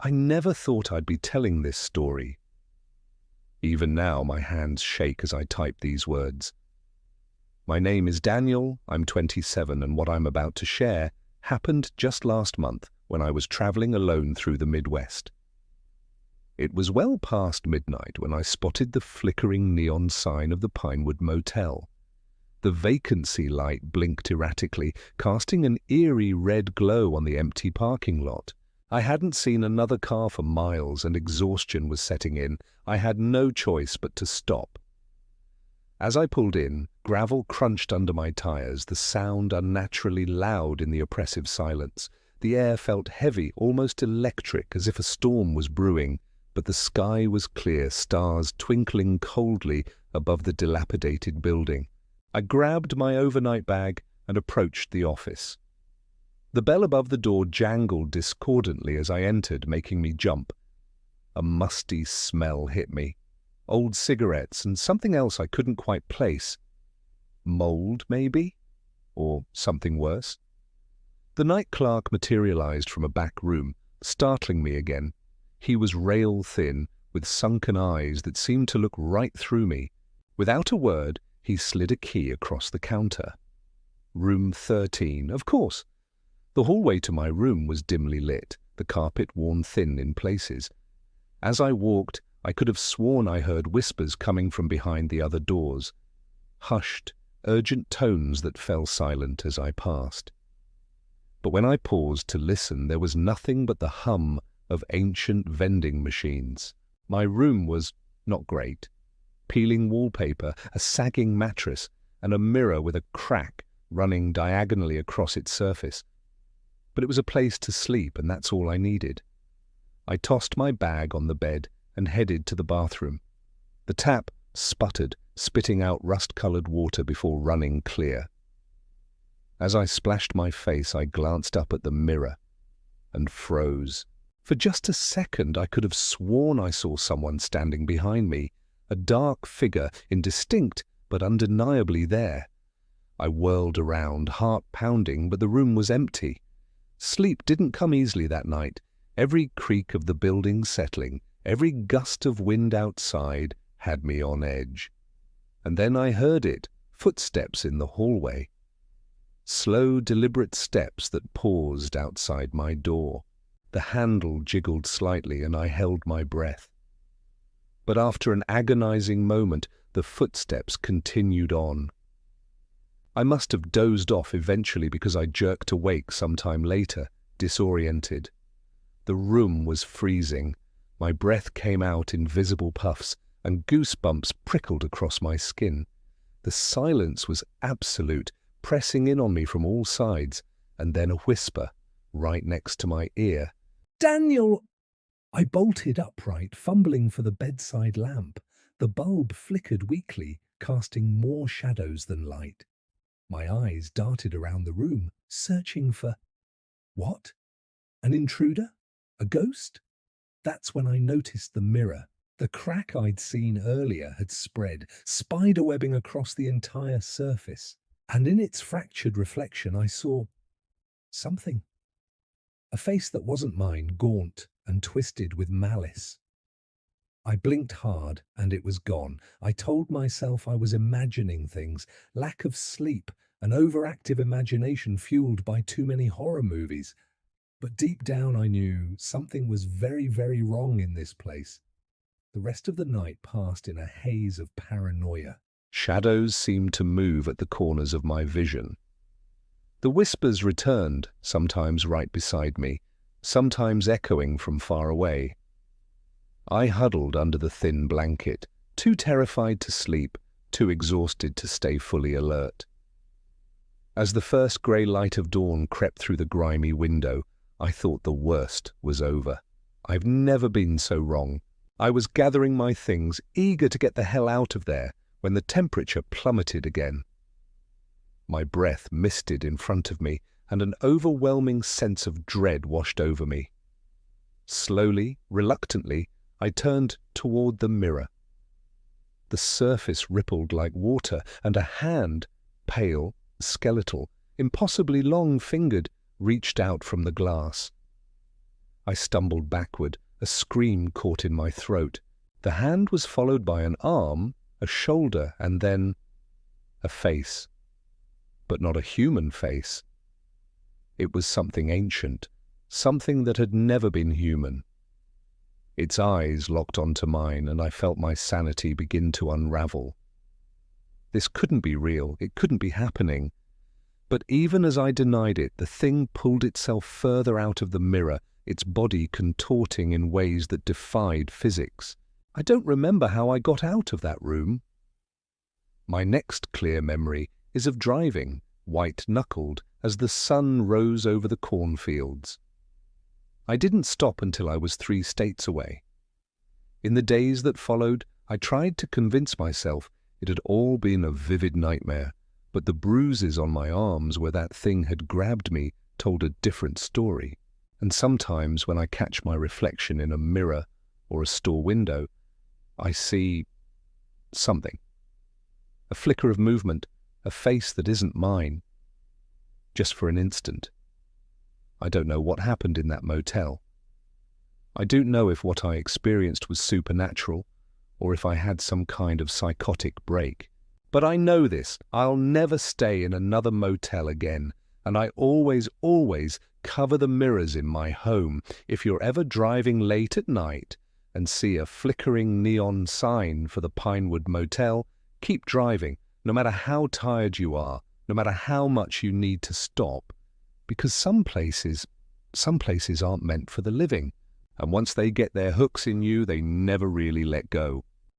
I never thought I'd be telling this story. Even now, my hands shake as I type these words. My name is Daniel, I'm 27, and what I'm about to share happened just last month when I was traveling alone through the Midwest. It was well past midnight when I spotted the flickering neon sign of the Pinewood Motel. The vacancy light blinked erratically, casting an eerie red glow on the empty parking lot. I hadn't seen another car for miles and exhaustion was setting in. I had no choice but to stop. As I pulled in, gravel crunched under my tires, the sound unnaturally loud in the oppressive silence. The air felt heavy, almost electric, as if a storm was brewing, but the sky was clear, stars twinkling coldly above the dilapidated building. I grabbed my overnight bag and approached the office. The bell above the door jangled discordantly as I entered, making me jump. A musty smell hit me. Old cigarettes and something else I couldn't quite place. Mold, maybe? Or something worse? The night clerk materialized from a back room, startling me again. He was rail-thin, with sunken eyes that seemed to look right through me. Without a word, he slid a key across the counter. Room 13, of course. The hallway to my room was dimly lit, the carpet worn thin in places. As I walked, I could have sworn I heard whispers coming from behind the other doors. Hushed, urgent tones that fell silent as I passed. But when I paused to listen, there was nothing but the hum of ancient vending machines. My room was not great. Peeling wallpaper, a sagging mattress, and a mirror with a crack running diagonally across its surface. But it was a place to sleep, and that's all I needed. I tossed my bag on the bed and headed to the bathroom. The tap sputtered, spitting out rust-colored water before running clear. As I splashed my face, I glanced up at the mirror and froze. For just a second, I could have sworn I saw someone standing behind me, a dark figure, indistinct but undeniably there. I whirled around, heart pounding, but the room was empty. Sleep didn't come easily that night. Every creak of the building settling, every gust of wind outside had me on edge. And then I heard it, footsteps in the hallway. Slow, deliberate steps that paused outside my door. The handle jiggled slightly and I held my breath. But after an agonizing moment, the footsteps continued on. I must have dozed off eventually because I jerked awake sometime later, disoriented. The room was freezing. My breath came out in visible puffs, and goosebumps prickled across my skin. The silence was absolute, pressing in on me from all sides, and then a whisper, right next to my ear. "Daniel!" I bolted upright, fumbling for the bedside lamp. The bulb flickered weakly, casting more shadows than light. My eyes darted around the room, searching for... What? An intruder? A ghost? That's when I noticed the mirror. The crack I'd seen earlier had spread, spiderwebbing across the entire surface. And in its fractured reflection, I saw... something. A face that wasn't mine, gaunt and twisted with malice. I blinked hard, and it was gone. I told myself I was imagining things, lack of sleep, an overactive imagination fueled by too many horror movies. But deep down I knew something was very, very wrong in this place. The rest of the night passed in a haze of paranoia. Shadows seemed to move at the corners of my vision. The whispers returned, sometimes right beside me, sometimes echoing from far away. I huddled under the thin blanket, too terrified to sleep, too exhausted to stay fully alert. As the first grey light of dawn crept through the grimy window, I thought the worst was over. I've never been so wrong. I was gathering my things, eager to get the hell out of there, when the temperature plummeted again. My breath misted in front of me, and an overwhelming sense of dread washed over me. Slowly, reluctantly, I turned toward the mirror. The surface rippled like water, and a hand, pale, skeletal, impossibly long-fingered, reached out from the glass. I stumbled backward, a scream caught in my throat. The hand was followed by an arm, a shoulder, and then a face. But not a human face. It was something ancient, something that had never been human. Its eyes locked onto mine, and I felt my sanity begin to unravel. This couldn't be real, it couldn't be happening. But even as I denied it, the thing pulled itself further out of the mirror, its body contorting in ways that defied physics. I don't remember how I got out of that room. My next clear memory is of driving, white-knuckled, as the sun rose over the cornfields. I didn't stop until I was 3 states away. In the days that followed, I tried to convince myself it had all been a vivid nightmare, but the bruises on my arms where that thing had grabbed me told a different story. And sometimes when I catch my reflection in a mirror or a store window, I see something. A flicker of movement, a face that isn't mine. Just for an instant. I don't know what happened in that motel. I don't know if what I experienced was supernatural or if I had some kind of psychotic break. But I know this, I'll never stay in another motel again, and I always cover the mirrors in my home. If you're ever driving late at night and see a flickering neon sign for the Pinewood Motel, keep driving, no matter how tired you are, no matter how much you need to stop, because some places aren't meant for the living, and once they get their hooks in you, they never really let go.